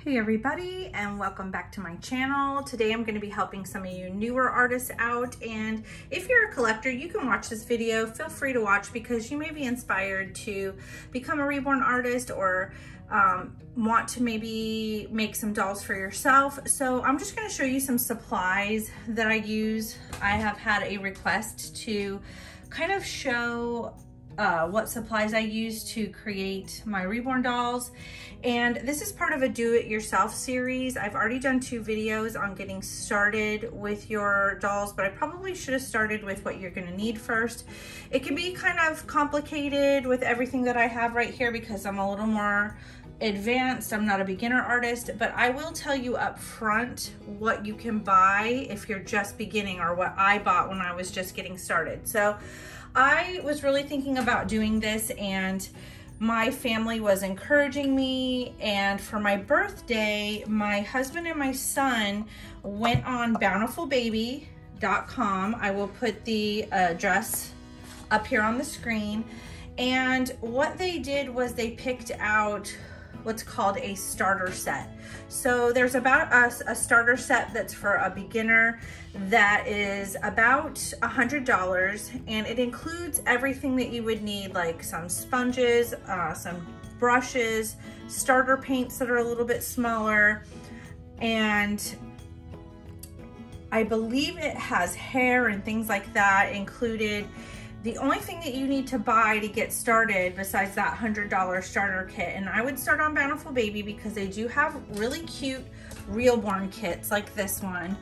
Hey everybody, and welcome back to my channel. Today I'm going to be helping some of you newer artists out, and if you're a collector, you can watch this video. Feel free to watch because you may be inspired to become a Reborn artist or want to maybe make some dolls for yourself. So I'm just going to show you some supplies that I use. I have had a request to kind of show what supplies I use to create my Reborn dolls. And this is part of a do-it-yourself series. I've already done 2 videos on getting started with your dolls, but I probably should have started with what you're gonna need first. It can be kind of complicated with everything that I have right here because I'm a little more advanced. I'm not a beginner artist, but I will tell you up front what you can buy if you're just beginning, or what I bought when I was just getting started. So I was really thinking about doing this, and my family was encouraging me, and for my birthday, my husband and my son went on bountifulbaby.com. I will put the address up here on the screen. And what they did was they picked out what's called a starter set. So there's about a starter set that's for a beginner that is about $100, and it includes everything that you would need, like some sponges, some brushes, starter paints that are a little bit smaller, and I believe it has hair and things like that included. The only thing that you need to buy to get started besides that $100 starter kit, and I would start on Bountiful Baby because they do have really cute Reborn kits like this one.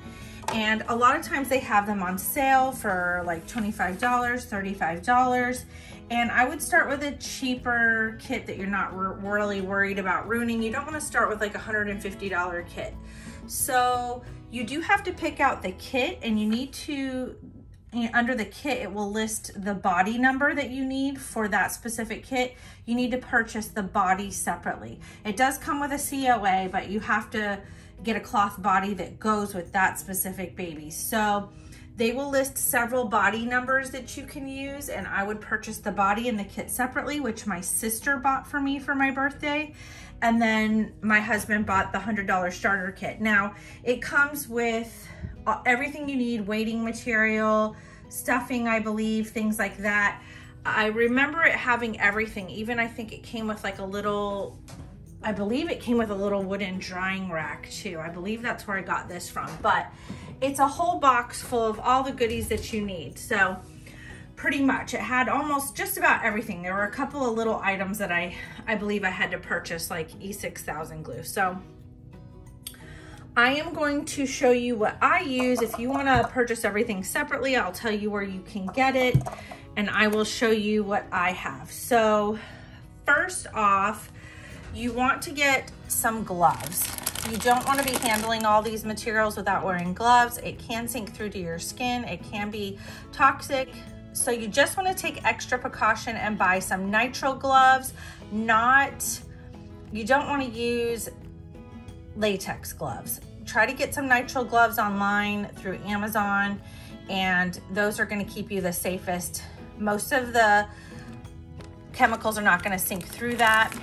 And a lot of times they have them on sale for like $25, $35. And I would start with a cheaper kit that you're not really worried about ruining. You don't want to start with like a $150 kit. So you do have to pick out the kit, and you need to, under the kit, it will list the body number that you need for that specific kit. You need to purchase the body separately. It does come with a COA, but you have to get a cloth body that goes with that specific baby. So they will list several body numbers that you can use, and I would purchase the body and the kit separately, which my sister bought for me for my birthday. And then my husband bought the $100 starter kit. Now, it comes with everything you need, weighting material, stuffing, I believe, things like that. I remember it having everything. Even I think it came with like a little, I believe it came with a little wooden drying rack too. I believe that's where I got this from, but it's a whole box full of all the goodies that you need. So pretty much it had almost just about everything. There were a couple of little items that I believe I had to purchase, like E6000 glue. So I am going to show you what I use. If you want to purchase everything separately, I'll tell you where you can get it, and I will show you what I have. So first off, you want to get some gloves. You don't want to be handling all these materials without wearing gloves. It can sink through to your skin. It can be toxic. So you just want to take extra precaution and buy some nitrile gloves. You don't want to use latex gloves. Try to get some nitrile gloves online through Amazon, and those are going to keep you the safest. Most of the chemicals are not going to sink through that.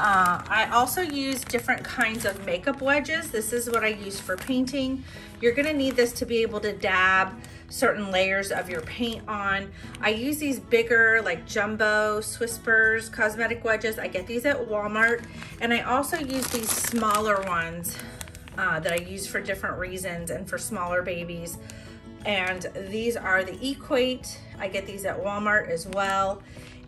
I also use different kinds of makeup wedges. This is what I use for painting. You're going to need this to be able to dab certain layers of your paint on. I use these bigger, like jumbo Swisspers cosmetic wedges. I get these at Walmart, and I also use these smaller ones that I use for different reasons and for smaller babies. And these are the Equate. I get these at Walmart as well,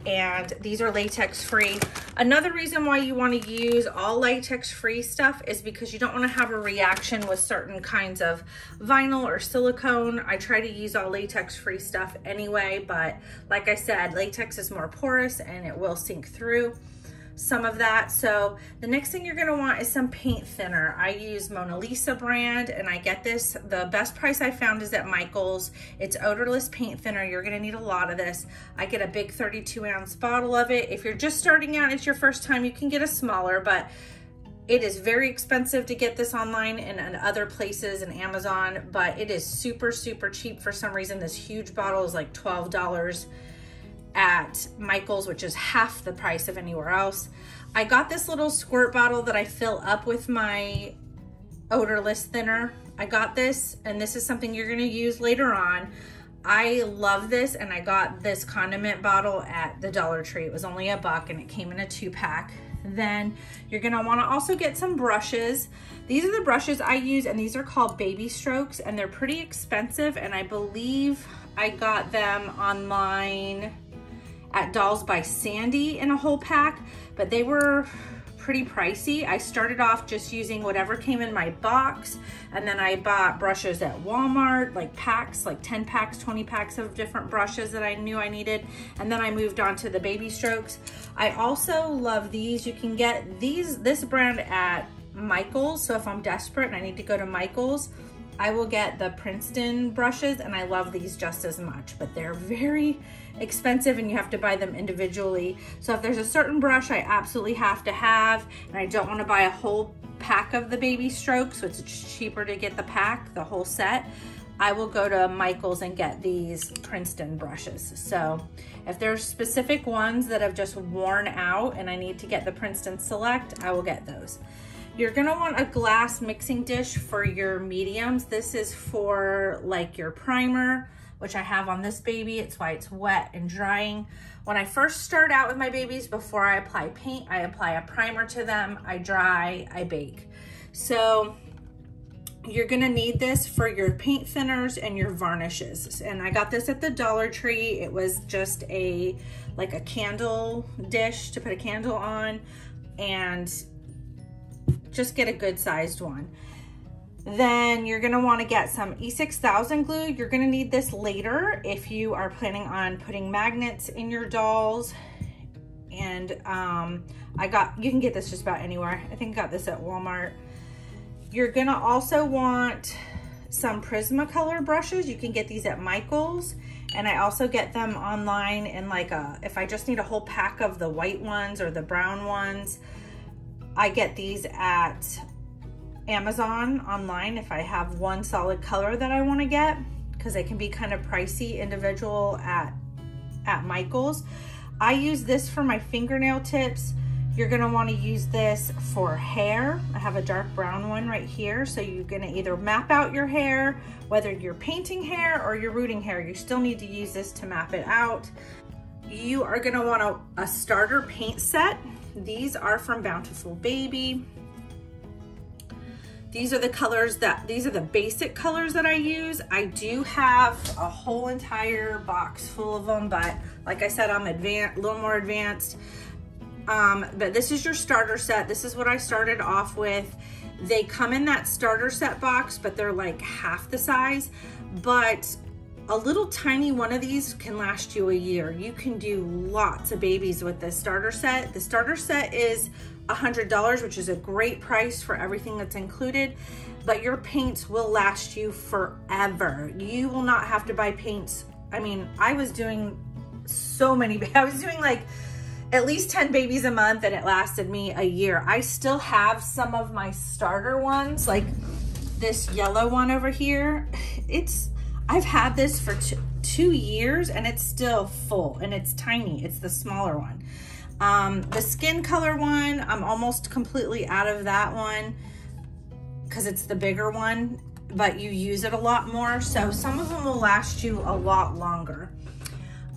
and these are latex free. Another reason why you want to use all latex free stuff is because you don't want to have a reaction with certain kinds of vinyl or silicone. I try to use all latex free stuff anyway, but like I said, latex is more porous and it will sink through some of that. So the next thing you're going to want is some paint thinner. I use Mona Lisa brand, and I get this, the best price I found is at Michael's. It's odorless paint thinner. You're going to need a lot of this. I get a big 32-ounce bottle of it. If you're just starting out, it's your first time, you can get a smaller, but it is very expensive to get this online and other places and Amazon, but it is super, super cheap. For some reason, this huge bottle is like $12 at Michael's, which is half the price of anywhere else. I got this little squirt bottle that I fill up with my odorless thinner. I got this, and this is something you're gonna use later on. I love this, and I got this condiment bottle at the Dollar Tree. It was only $1 and it came in a 2-pack. Then you're gonna wanna also get some brushes. These are the brushes I use, and these are called Baby Strokes, and they're pretty expensive, and I believe I got them online at Dolls by Sandy in a whole pack, but they were pretty pricey. I started off just using whatever came in my box, and then I bought brushes at Walmart, like packs, like 10 packs, 20 packs of different brushes that I knew I needed, and then I moved on to the Baby Strokes. I also love these. You can get this brand at Michael's, so if I'm desperate and I need to go to Michael's, I will get the Princeton brushes, and I love these just as much, but they're very expensive and you have to buy them individually. So if there's a certain brush I absolutely have to have, and I don't want to buy a whole pack of the Baby Strokes, so it's cheaper to get the pack, the whole set, I will go to Michael's and get these Princeton brushes. So if there's specific ones that have just worn out and I need to get the Princeton Select, I will get those. You're gonna want a glass mixing dish for your mediums. This is for like your primer, which I have on this baby. It's why it's wet and drying. When I first start out with my babies, before I apply paint, I apply a primer to them, I dry, I bake. So you're gonna need this for your paint thinners and your varnishes. And I got this at the Dollar Tree. It was just like a candle dish to put a candle on, and just get a good sized one. Then you're gonna wanna get some E6000 glue. You're gonna need this later if you are planning on putting magnets in your dolls. And you can get this just about anywhere. I think I got this at Walmart. You're gonna also want some Prismacolor brushes. You can get these at Michael's. And I also get them online in like if I just need a whole pack of the white ones or the brown ones, I get these at Amazon online if I have one solid color that I want to get, because they can be kind of pricey individual at Michael's. I use this for my fingernail tips. You're going to want to use this for hair. I have a dark brown one right here, so you're going to either map out your hair, whether you're painting hair or you're rooting hair. You still need to use this to map it out. You are going to want a starter paint set. These are from Bountiful Baby. These are the colors these are the basic colors that I use. I do have a whole entire box full of them, but like I said, I'm a little more advanced. But this is your starter set. This is what I started off with. They come in that starter set box, but they're like half the size. But a little tiny one of these can last you a year. You can do lots of babies with this starter set. The starter set is $100, which is a great price for everything that's included, but your paints will last you forever. You will not have to buy paints. I mean, I was doing so many, I was doing like at least 10 babies a month, and it lasted me a year. I still have some of my starter ones, like this yellow one over here. I've had this for 2 years and it's still full, and it's tiny. It's the smaller one. The skin color one, I'm almost completely out of that one because it's the bigger one, but you use it a lot more. So some of them will last you a lot longer.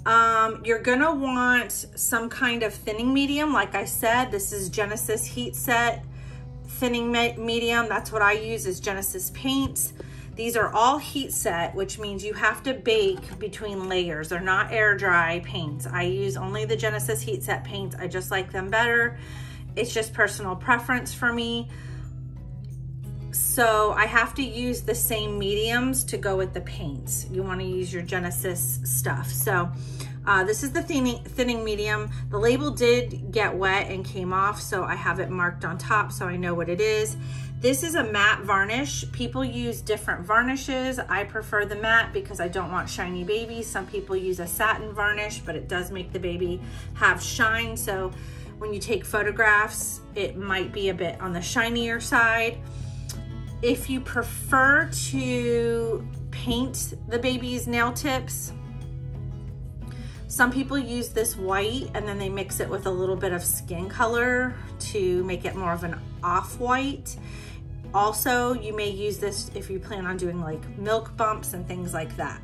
You're gonna want some kind of thinning medium. Like I said, this is Genesis Heat Set thinning medium. That's what I use, is Genesis paints. These are all heat set, which means you have to bake between layers. They're not air dry paints. I use only the Genesis heat set paints. I just like them better. It's just personal preference for me. So I have to use the same mediums to go with the paints. You want to use your Genesis stuff. So this is the thinning medium. The label did get wet and came off, so I have it marked on top so I know what it is. This is a matte varnish. People use different varnishes. I prefer the matte because I don't want shiny babies. Some people use a satin varnish, but it does make the baby have shine. So when you take photographs, it might be a bit on the shinier side. If you prefer to paint the baby's nail tips, Some people use this white and then they mix it with a little bit of skin color to make it more of an off-white. Also, you may use this if you plan on doing like milk bumps and things like that.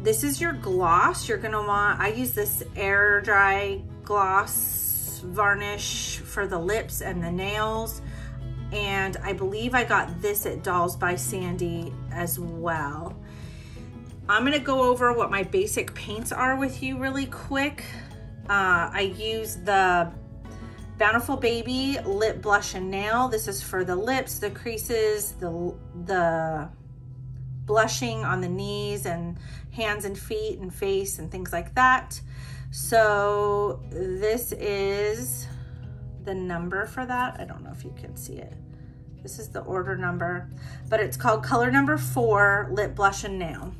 This is your gloss. You're gonna want, I use this air dry gloss varnish for the lips and the nails. And I believe I got this at Dolls by Sandy as well. I'm gonna go over what my basic paints are with you really quick. I use the Bountiful Baby Lip Blush and Nail. This is for the lips, the creases, the blushing on the knees and hands and feet and face and things like that. So this is the number for that. I don't know if you can see it. This is the order number, but it's called color number 4 Lip Blush and Nail.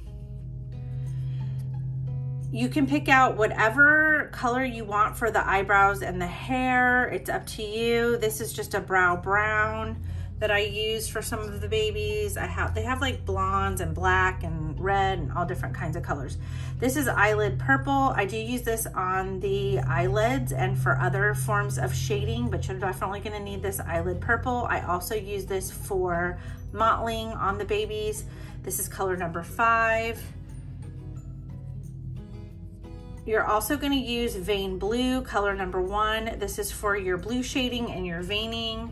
You can pick out whatever color you want for the eyebrows and the hair. It's up to you. This is just a brow brown that I use for some of the babies. They have like blondes and black and red and all different kinds of colors. This is eyelid purple. I do use this on the eyelids and for other forms of shading, but you're definitely gonna need this eyelid purple. I also use this for mottling on the babies. This is color number 5. You're also gonna use vein blue, color number 1. This is for your blue shading and your veining.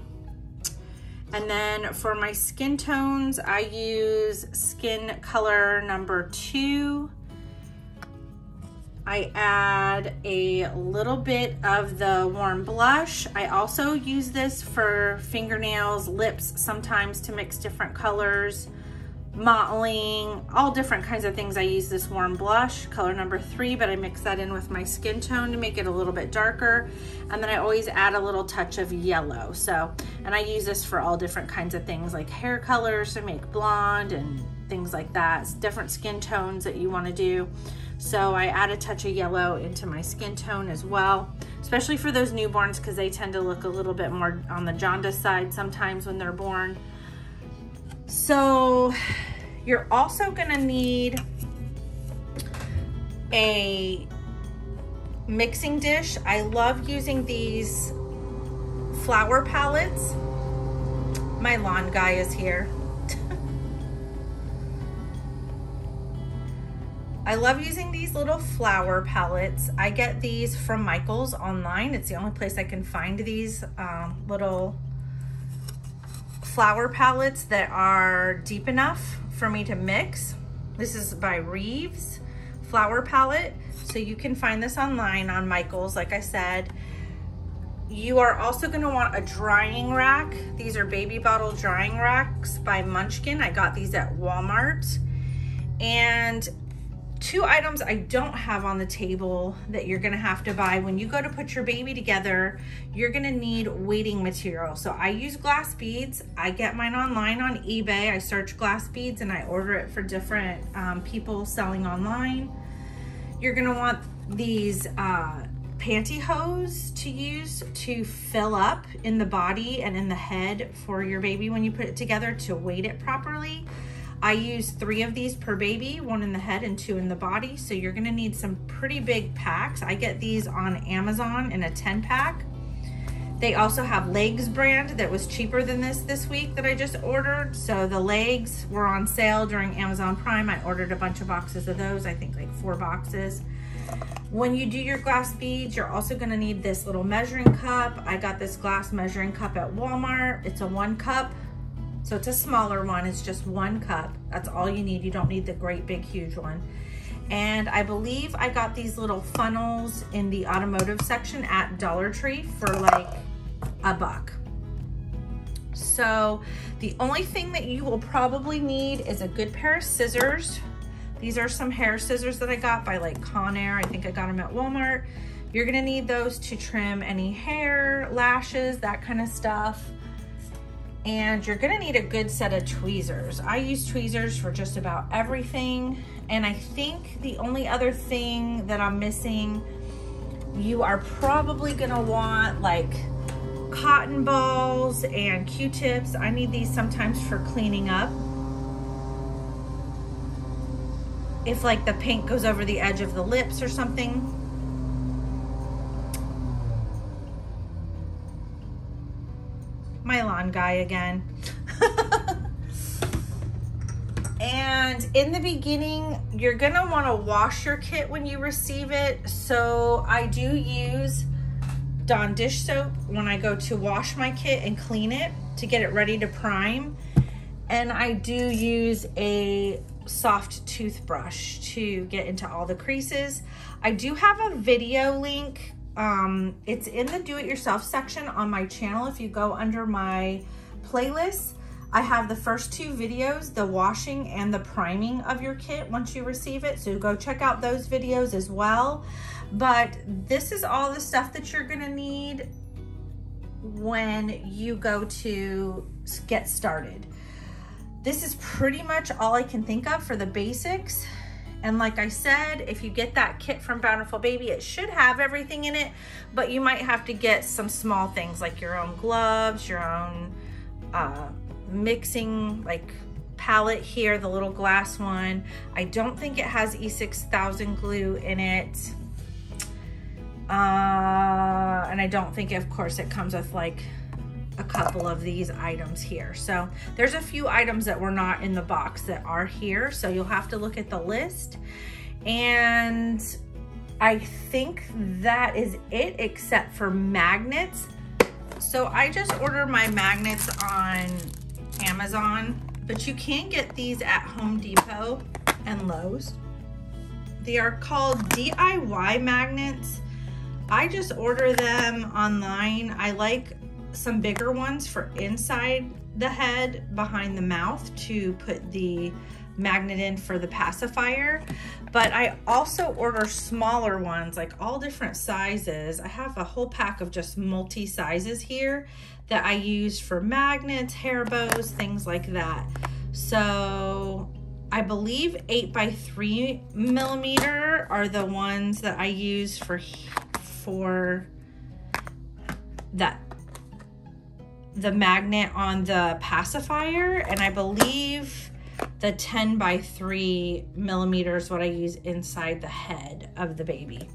And then for my skin tones, I use skin color number 2. I add a little bit of the warm blush. I also use this for fingernails, lips, sometimes to mix different colors, mottling, all different kinds of things. I use this warm blush, color number 3, but I mix that in with my skin tone to make it a little bit darker. And then I always add a little touch of yellow. So, and I use this for all different kinds of things like hair colors to make blonde and things like that. It's different skin tones that you want to do. So I add a touch of yellow into my skin tone as well, especially for those newborns because they tend to look a little bit more on the jaundice side sometimes when they're born. So you're also gonna need a mixing dish. I love using these flower palettes. My lawn guy is here. I love using these little flower palettes. I get these from Michael's online. It's the only place I can find these little flower palettes that are deep enough for me to mix. This is by Reeves flower palette. So you can find this online on Michael's, like I said. You are also gonna want a drying rack. These are baby bottle drying racks by Munchkin. I got these at Walmart. And 2 items I don't have on the table that you're gonna have to buy. When you go to put your baby together, you're gonna need weighting material. So I use glass beads. I get mine online on eBay. I search glass beads and I order it for different people selling online. You're gonna want these pantyhose to use to fill up in the body and in the head for your baby when you put it together to weight it properly. I use 3 of these per baby, 1 in the head and 2 in the body. So you're gonna need some pretty big packs. I get these on Amazon in a 10 pack. They also have Legs brand that was cheaper than this week that I just ordered. So the Legs were on sale during Amazon Prime. I ordered a bunch of boxes of those, I think like 4 boxes. When you do your glass beads, you're also gonna need this little measuring cup. I got this glass measuring cup at Walmart. It's a 1 cup. So it's a smaller one, it's just 1 cup. That's all you need. You don't need the great big huge one. And I believe I got these little funnels in the automotive section at Dollar Tree for like $1. So the only thing that you will probably need is a good pair of scissors. These are some hair scissors that I got by like Conair. I think I got them at Walmart. You're gonna need those to trim any hair, lashes, that kind of stuff. And you're gonna need a good set of tweezers. I use tweezers for just about everything. And I think the only other thing that I'm missing, you are probably gonna want like cotton balls and Q-tips. I need these sometimes for cleaning up. if like the paint goes over the edge of the lips or something. My lawn guy again. And in the beginning, you're gonna wanna wash your kit when you receive it. So I do use Dawn dish soap when I go to wash my kit and clean it to get it ready to prime. And I do use a soft toothbrush to get into all the creases. I do have a video link. It's in the do-it-yourself section on my channel. If you go under my playlist, I have the first 2 videos, the washing and the priming of your kit once you receive it. So go check out those videos as well. But this is all the stuff that you're gonna need when you go to get started. This is pretty much all I can think of for the basics. And like I said, if you get that kit from Bountiful Baby, it should have everything in it, but you might have to get some small things like your own gloves, your own mixing like palette here, the little glass one. I don't think it has E6000 glue in it. And I don't think, of course, it comes with like a couple of these items here. So there's a few items that were not in the box that are here. So you'll have to look at the list. And I think that is it except for magnets. So I just ordered my magnets on Amazon, but you can get these at Home Depot and Lowe's. They are called DIY magnets. I just order them online. I like some bigger ones for inside the head, behind the mouth, to put the magnet in for the pacifier. But I also order smaller ones, like all different sizes. I have a whole pack of just multi sizes here that I use for magnets, hair bows, things like that. So I believe 8x3mm are the ones that I use for that, the magnet on the pacifier, and I believe the 10x3mm is what I use inside the head of the baby.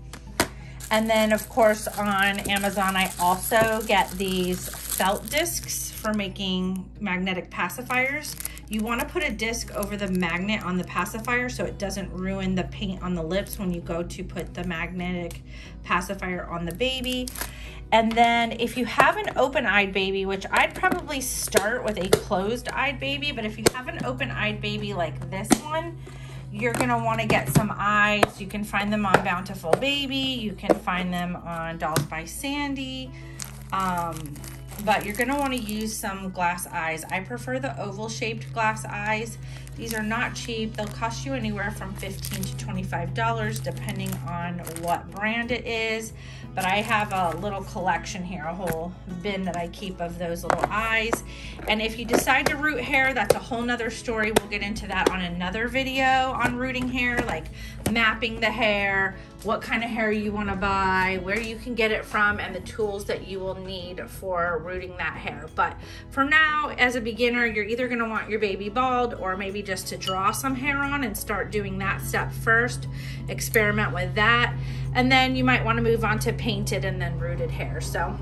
And then of course on Amazon, I also get these felt discs for making magnetic pacifiers. You want to put a disc over the magnet on the pacifier so it doesn't ruin the paint on the lips when you go to put the magnetic pacifier on the baby. And then if you have an open-eyed baby, which I'd probably start with a closed-eyed baby, but if you have an open-eyed baby like this one, you're gonna wanna get some eyes. You can find them on Bountiful Baby. You can find them on Dolls by Sandy. But you're gonna wanna use some glass eyes. I prefer the oval-shaped glass eyes. These are not cheap. They'll cost you anywhere from $15 to $25 depending on what brand it is. But I have a little collection here, a whole bin that I keep of those little eyes. And if you decide to root hair, that's a whole nother story. We'll get into that on another video on rooting hair, like mapping the hair, what kind of hair you want to buy, where you can get it from, and the tools that you will need for rooting that hair. But for now, as a beginner, you're either going to want your baby bald or maybe just to draw some hair on and start doing that step first. Experiment with that. And then you might want to move on to painted and then rooted hair. So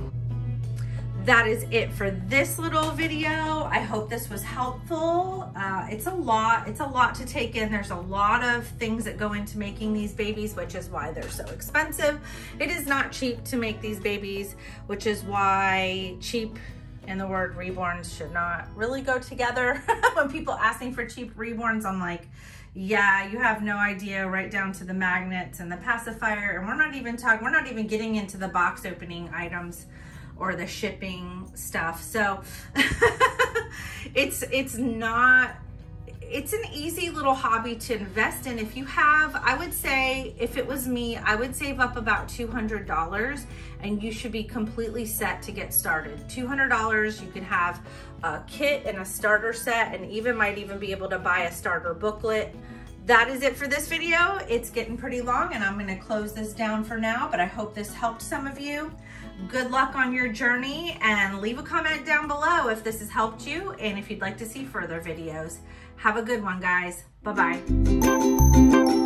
that is it for this little video. I hope this was helpful. It's a lot to take in. There's a lot of things that go into making these babies, which is why they're so expensive. It is not cheap to make these babies, which is why cheap and the word reborns should not really go together. When people ask me for cheap reborns, I'm like, yeah, you have no idea, right down to the magnets and the pacifier. And we're not even getting into the box opening items or the shipping stuff. So it's an easy little hobby to invest in. If you have, I would say, if it was me, I would save up about $200 and you should be completely set to get started. $200, you can have a kit and a starter set, and might even be able to buy a starter booklet. That is it for this video. It's getting pretty long and I'm gonna close this down for now, but I hope this helped some of you. Good luck on your journey, and leave a comment down below if this has helped you and if you'd like to see further videos. Have a good one, guys. Bye-bye.